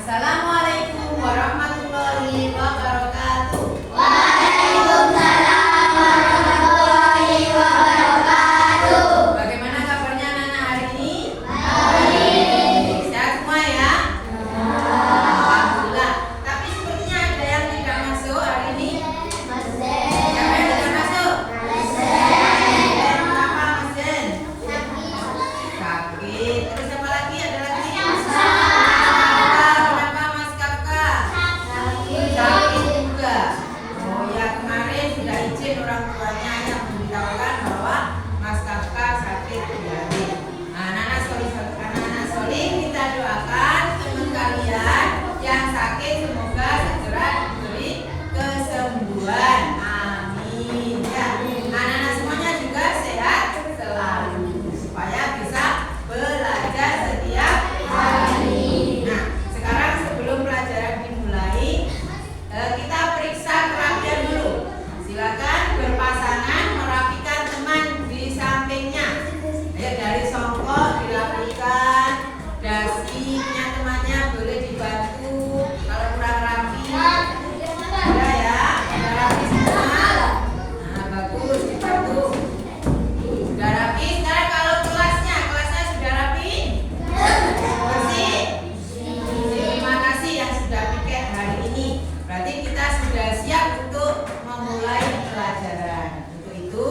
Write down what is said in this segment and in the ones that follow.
Assalamualaikum warahmatullahi wabarakatuh. Waalaikumsalam warahmatullahi wabarakatuh. Bagaimana kabarnya anak-anak hari ini? Baik. Sehat semua ya? Alhamdulillah. Tapi sepertinya ada yang tidak masuk hari ini. Siapa yang tidak masuk? Kenapa Mas Den? Sakit. Terus siapa lagi? Ada lagi? Kenapa Mas Kakak? Sakit juga. Oh ya, kemarin sudah izin orang tuanya yang memberitahukan bahwa Mas Kakak sakit diare. Anak-anak solih, kita doakan teman kalian yang sakit semoga segera diberi kesembuhan. Amin. Ya, anak-anak semuanya juga sehat selalu supaya bisa belajar setiap hari. Nah, sekarang sebelum pelajaran dimulai, kita periksa kerapian dulu. Silakan berpasangan merapikan teman di sampingnya. Ayo dari songkok dirapikan, dasinya temannya boleh dibantu. Kalau kurang rapi, ada ya, ada rapi semua. Nah, bagus dibantu. Sudah rapi. Sekarang kalau kelasnya sudah rapi, bersih. Terima kasih yang sudah piket hari ini. Berarti kita sudah siap untuk memulai pelajaran. Untuk itu,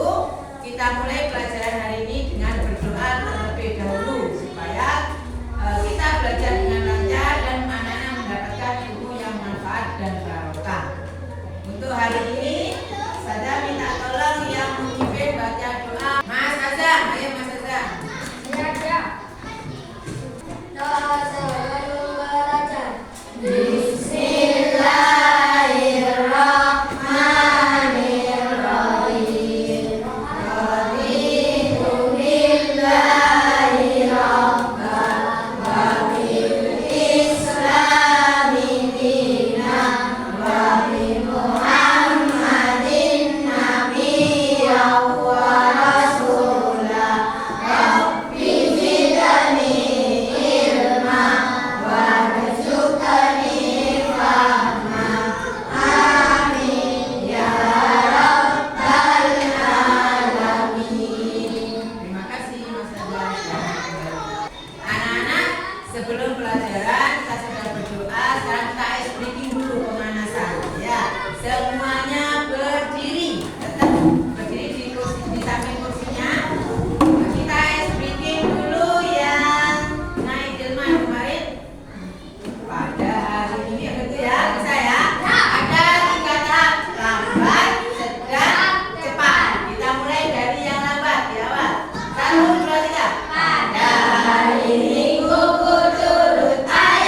kita mulai pelajaran hari ini dengan berdoa terlebih dahulu supaya kita belajar dengan lancar dan anak-anak mendapatkan ilmu yang manfaat dan barokah. Untuk hari ini, saya minta tolong yang memimpin baca doa. Mas Azam, ayo Mas Azam. Doa sebelum belajar. Bismillahirrahmanirrahim. Raditu billahi rabban wa bil islami dinan wa bi Muhammadin nabiyyan wa rasulah. Rabbi zidni ilma warzuqni fahma. Amin ya rabbal alamin. Terima kasih Mas Azam. Anak-anak, sebelum pelajaran kita sudah berdoa. Sekarang kita ice breaking dulu pemanasan. Ya, semuanya berdiri. Tetap berdiri di samping kursinya. Kita ice breaking dulu yang naik delman kemarin. Pada hari ini begitu ya, bisa ya? Ada 3 tahap: lambat, sedang, cepat. Kita mulai dari yang lambat ya, Pak. 1, 2, 3. Pada hari Minggu ku turut ayat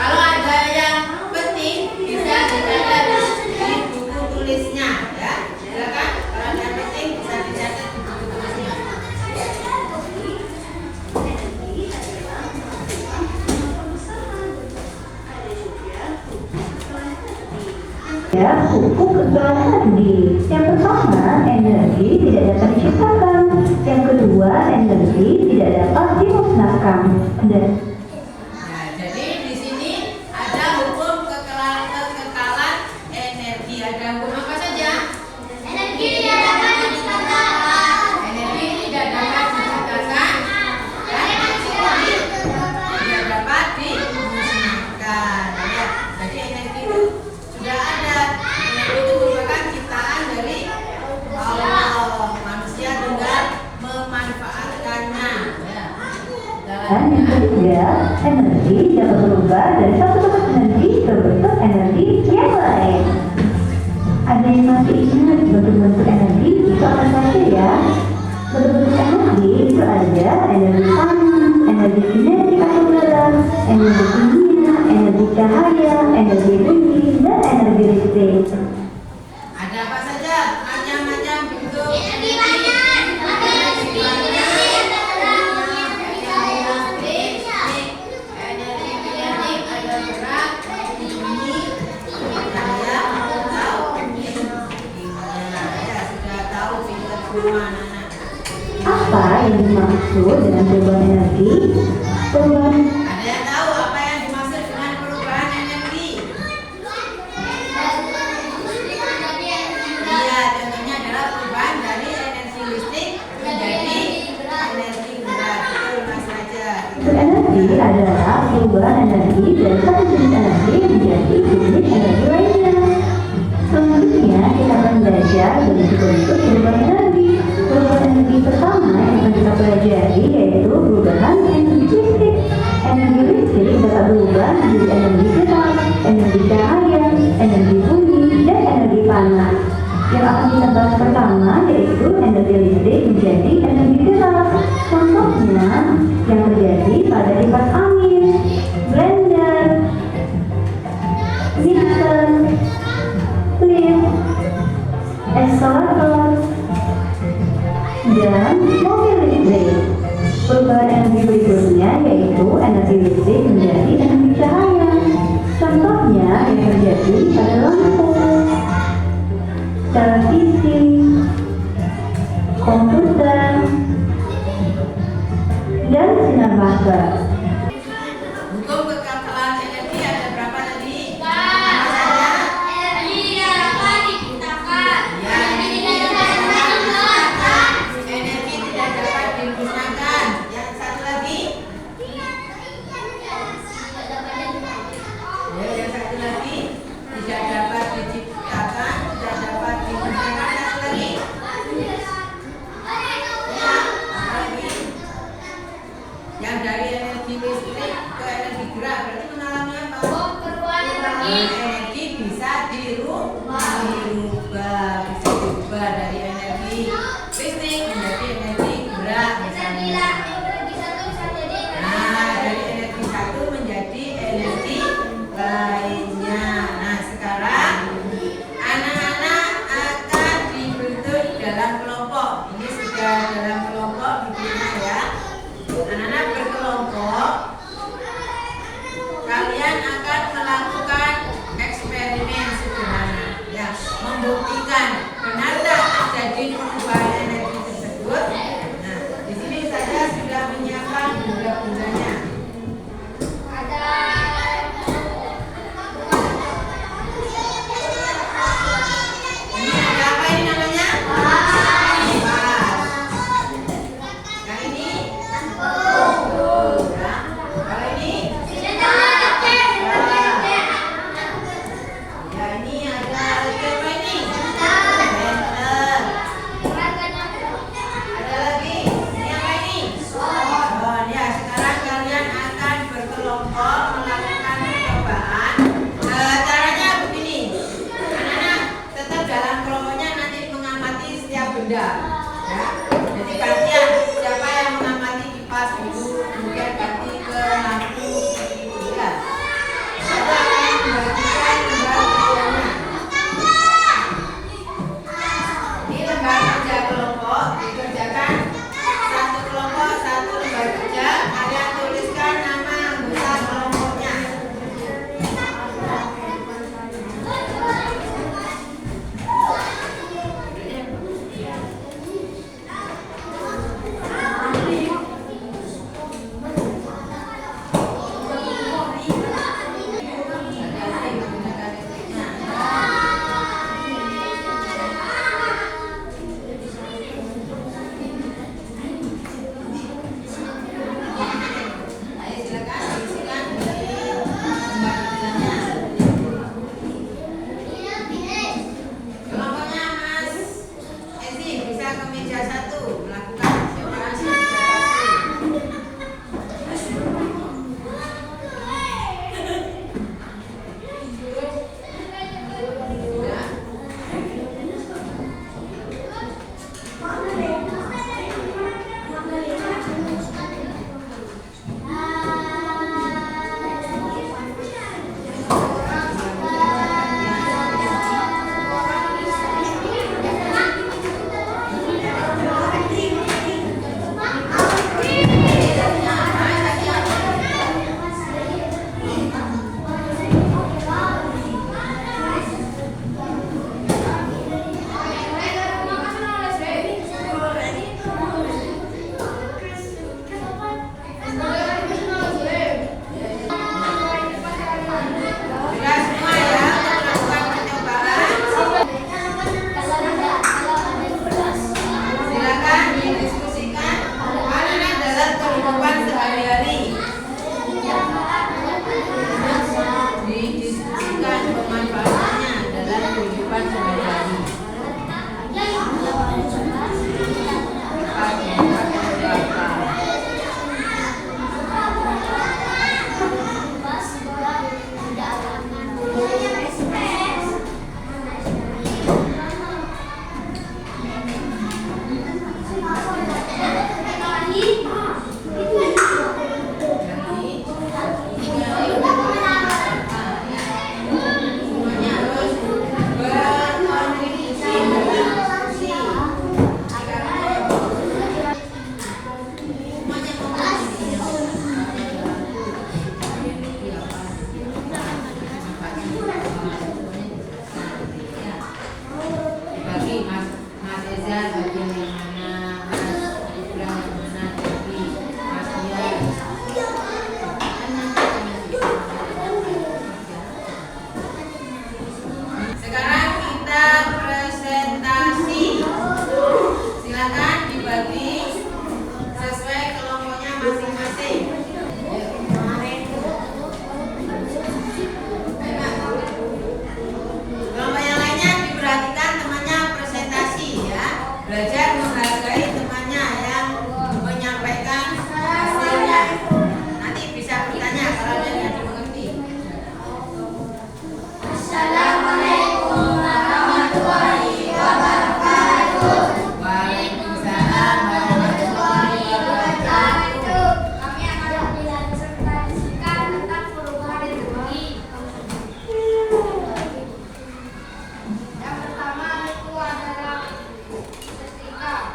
Kalau ada yang penting bisa dicatat di buku tulisnya ya. Silakan kalau ada yang penting bisa dicatat di buku tulisnya. Ya, buku kekayaan energi. Yang pertama, energi tidak dapat diciptakan. Yang kedua, energi tidak dapat dimusnahkan. Dan Nah, jadi di sini ada hukum kekekalan energi. Ada hukum apa saja? Energi tidak dapat diciptakan. Energi tidak dapat diciptakan dan energi tidak dapat dimusnahkan. Ya, jadi energi itu sudah ada. Energi itu merupakan ciptaan dari Allah. Manusia tinggal memanfaatkannya. Ya. yang ketiga, energi dapat berubah dari satu bentuk energi ke bentuk energi yang lain. Ada yang masih ingat bentuk-bentuk energi itu apa saja ya? Bentuk-bentuk energi itu ada energi panas, energi kinetik atau udara, energi kimia, energi cahaya, energi bumi, dan energi listrik. Ada apa saja? Macam-macam bentuk Energi banyak. energi kinetik, ada gerak, bunyi, cahaya, atau kimia. Ya, sudah tahu pintar semua anak-anak. Apa yang dimaksud dengan perubahan energi? Perubahan Ada yang tahu apa yang dimaksud dengan perubahan energi? Iya, contohnya adalah perubahan dari energi listrik menjadi energi gerak. Betul, Mas Raja. energi adalah perubahan energi dari satu jenis energi menjadi jenis energi lainnya. Selanjutnya kita akan belajar bentuk-bentuk perubahan energi. Perubahan energi pertama yang akan kita pelajari yaitu perubahan energi listrik. Energi listrik dapat berubah menjadi energi gerak, energi cahaya, energi bumi, dan energi panas. Yang akan kita bahas pertama yaitu energi listrik menjadi energi gerak. Contohnya yang terjadi pada kipas angin, blender, mixer, lift, eskalator, dan mobil listrik. Perubahan energi berikutnya yaitu energi listrik menjadi energi cahaya. Contohnya yang terjadi pada lampu, televisi, komputer, dan sinar laser. Hukum kekekalan energi ada berapa tadi? Energi tidak dapat diciptakan. Ya, energi tidak dapat diciptakan, energi tidak dapat dimusnahkan. Yang satu lagi? Ya, yang satu lagi tidak dapat diciptakan, tidak dapat dimusnahkan. benda. Ya. Jadi gantian, siapa yang mengamati kipas dulu, kemudian ganti ke lampu gitu ya. Saya akan membagikan lembar kerjanya. Ini lembar kerja kelompok dikerjakan satu kelompok satu lembar kerja. Kalian tuliskan nama anggota kelompoknya. Yang pertama itu adalah setrika.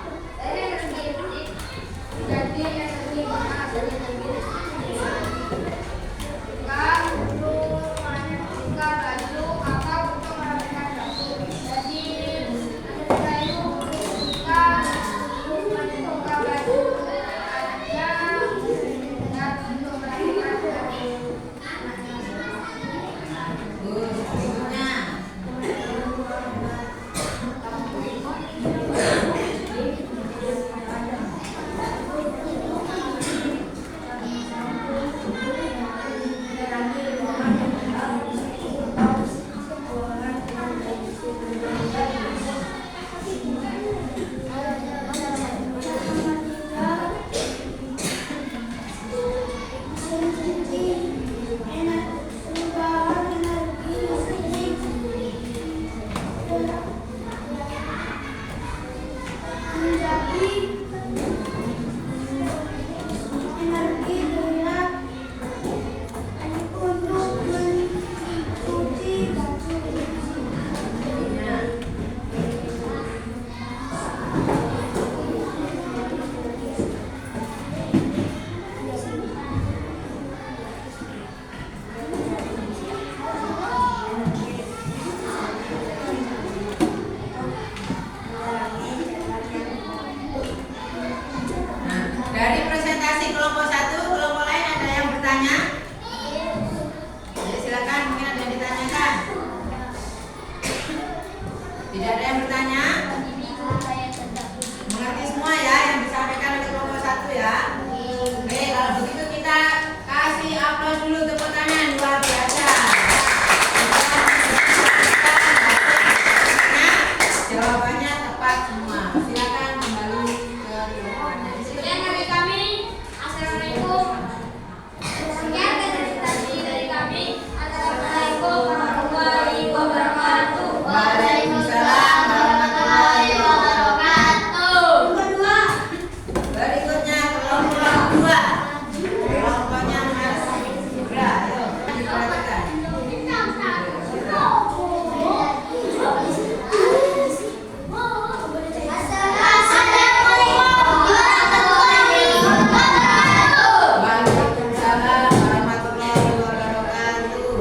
kasih kelompok satu, kelompok lain ada yang bertanya? Ya, silakan, mungkin ada yang ditanyakan. Tidak ada yang bertanya? Mengerti semua ya yang disampaikan oleh kelompok satu ya? Oke, kalau begitu kita kasih aplaus dulu, tepuk tangan, luar biasa. Jawabannya tepat semua. Silakan kembali ke kelompoknya. Sekian dari kami. Assalamualaikum. Sekian dari kami. Assalamualaikum warahmatullahi wabarakatuh. Waalaikumsalam warahmatullahi wabarakatuh. Kedua. Berikutnya kelompok dua. Kelompoknya Mas Ibra. Ayo diperhatikan. Waalaikumsalam warahmatullahi wabarakatuh.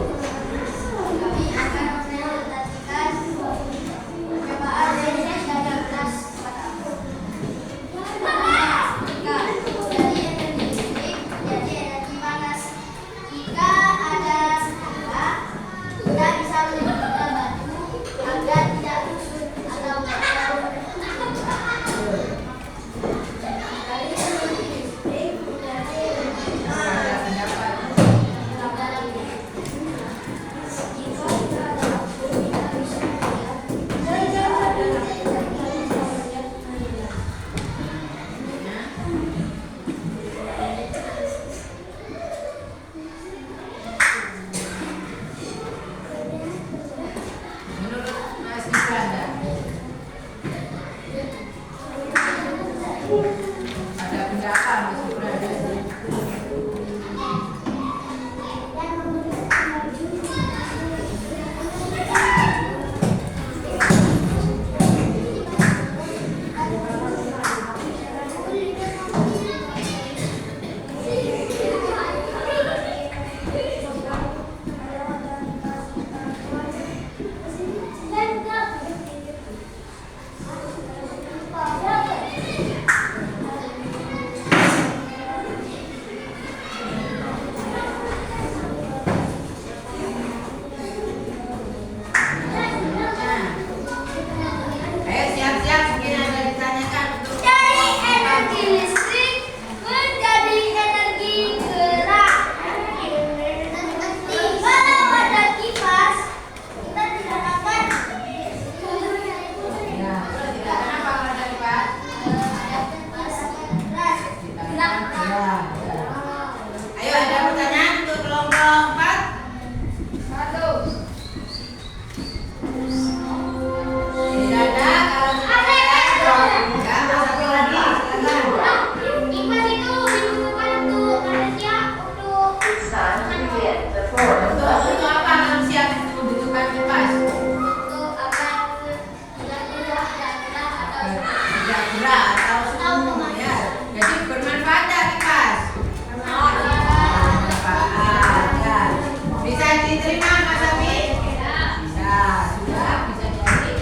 Ada pendapat? Menurut Mas Ibra ada pendapat Mas Ibra? Ayo siap-siap, mungkin ada ditanyakan untuk Dari energi listrik menjadi energi gerak. Kalau pada kipas kita tidak dapat ya, tidak kenapa kalau ada Pak? Ya. Ayo ada pertanyaan untuk kelompok 4? Tidak ada, kalau tidak ada, ya, satu lagi, silakan. Kipas itu digunakan untuk manusia untuk Untuk apa manusia membutuhkan kipas? untuk agar tidak gerak atau Tidak gerak atau semu ya. Jadi bermanfaat tidak kipas? Bermanfaat ya. Bisa diterima Mas Abi? Bisa, sudah bisa jadi.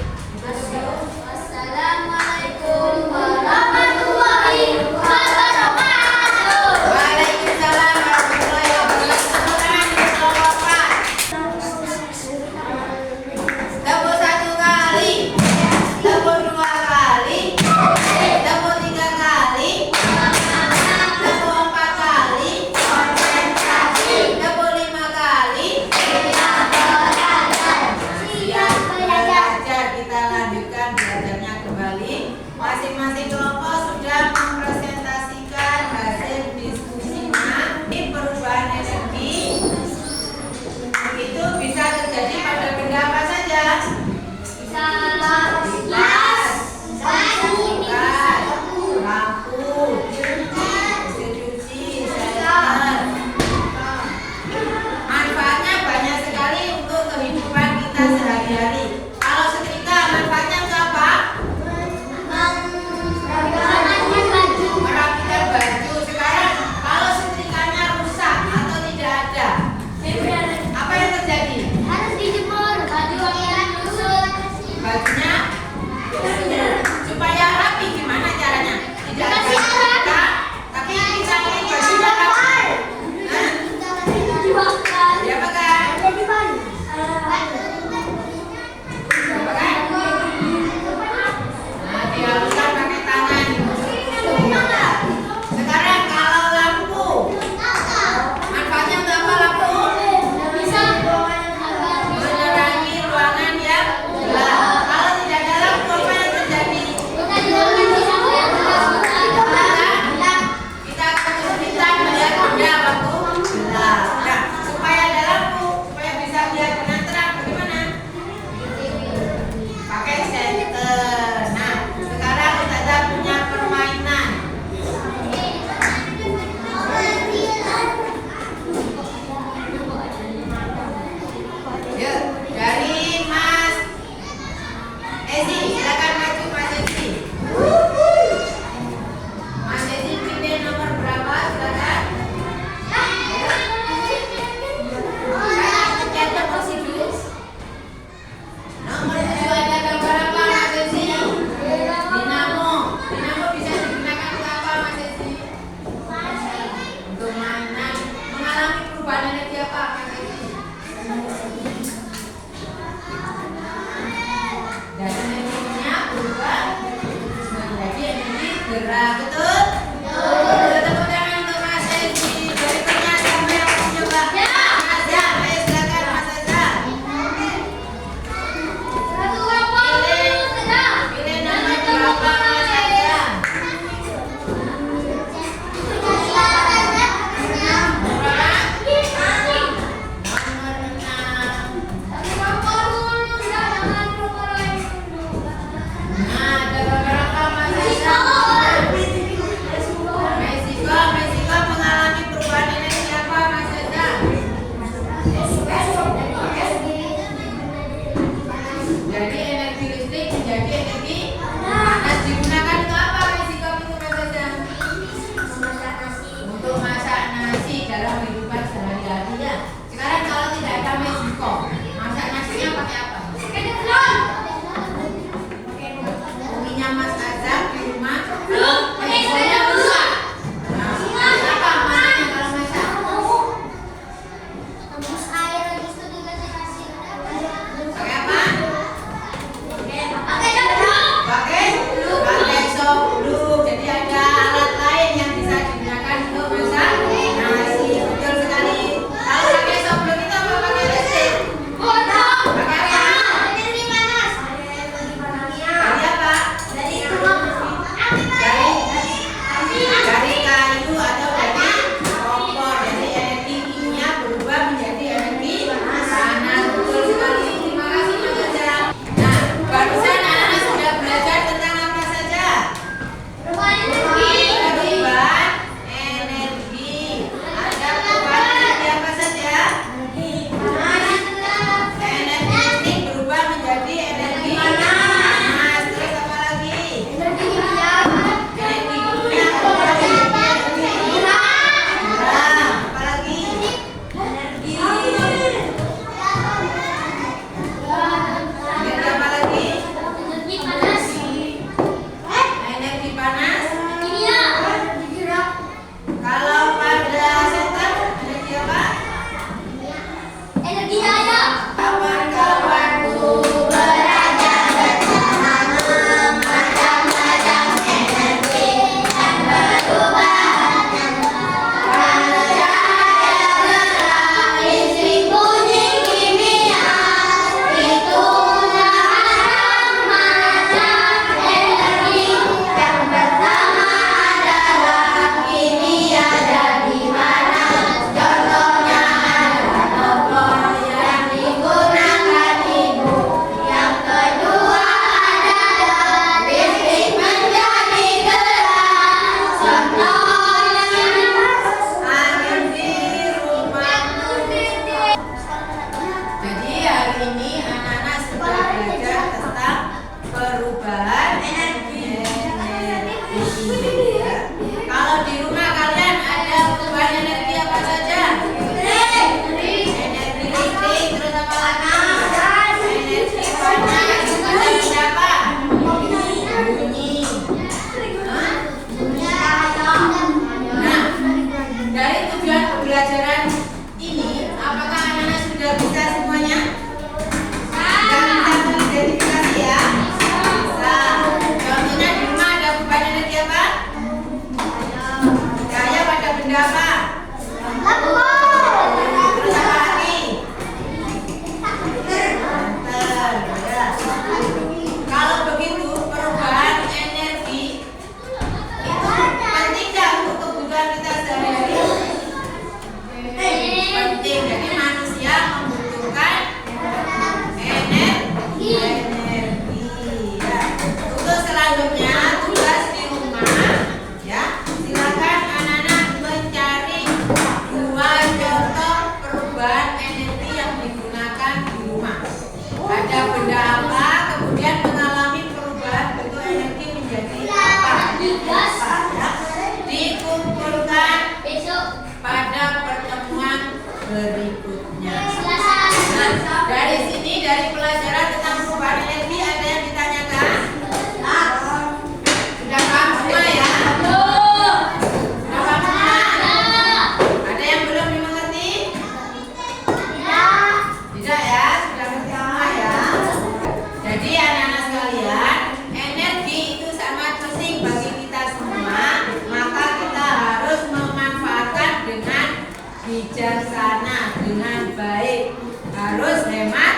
Assalamualaikum warahmatullahi wabarakatuh. Waalaikumsalam warahmatullahi wabarakatuh. Tepuk tangan untuk kelompok 4. Tepuk 1 kali, tepuk 2 kali, tepuk 3 kali, tepuk 4 kali, tepuk 5 kali. Siap belajar, kita lanjutkan belajarnya kembali. Masing-masing kelompok sudah mempresentasikan hasil diskusinya. Ini perubahan energi itu bisa terjadi pada benda apa saja? Lampu, mesin cuci, senter. Manfaatnya banyak sekali untuk kehidupan kita sehari-hari. Kalau setrika manfaatnya untuk apa? Manfaatnya bergerak, betul? Betul. Tepuk tangan untuk Mas Edi. Berikutnya siapa yang mau mencoba? Mas Azza, ayo silakan Mas Azza. Pilih nomor berapa Mas Azza? Nomor 6. Nah, ada beberapa Mas Azza. Meksiko mengalami perubahan energi apa Mas Azza? Jadi energi listrik menjadi energi panas. Digunakan untuk apa Meksiko itu Mas Azza? Untuk masak nasi dalam kehidupan sehari-hari ya. Sekarang kalau tidak ada Meksiko, masak nasinya pakai apa? Uminya Mas Azza di rumah, Meksikonya rusak. Nah, apa masaknya kalau masak? Pakai apa? Pakai sop blue. Jadi ada alat lain yang bisa digunakan untuk masak nasi. Betul sekali. Kalau pakai sop blue itu apa pakai listrik? Pakai apa? Dari apa? Dari kayu atau dari kompor. Jadi energi kimia berubah menjadi energi panas. Betul sekali. Terima kasih Mas Azza. Nah, barusan anak-anak sudah belajar tentang apa saja? Perubahan energi. Ada perubahan energi apa saja? Energi listrik berubah menjadi energi panas. Terus apa lagi? Energi kimia berubah menjadi energi murah. Apa lagi? Energi apa lagi? Energi panas. Kalau pada senter energi apa? Kawan-kawanku belajar bersama macam-macam energi yang berubah. Cahaya terang, listrik, bunyi kimia, itulah macam energi yang pertama adalah kimia. Jadi mana? Contohnya adalah kompor yang digunakan ibu. Yang kedua adalah listrik menjadi gerak. Contohnya angin di rumah. Jadi hari ini anak-anak sudah belajar tentang perubahan energi. Ya. Kalau di rumah kalian ada perubahan energi apa saja? Energi listrik, terus apa lagi? Energi panas, ada benda apa? Bunyi. Hah? Nah, dari tujuan pembelajaran ini, apakah anak-anak sudah bisa semuanya? Sudah bisa mengidentifikasi ya? Bisa. Contohnya di rumah ada perubahan energi apa? Cahaya pada benda apa? Terus apa lagi? Lantern, ya. Kalau begitu perubahan energi itu penting nggak untuk kebutuhan kita sehari-hari? Penting. Jadi manusia membutuhkan energi. Ya. Untuk selanjutnya tugas di rumah, ya silakan anak-anak mencari hemat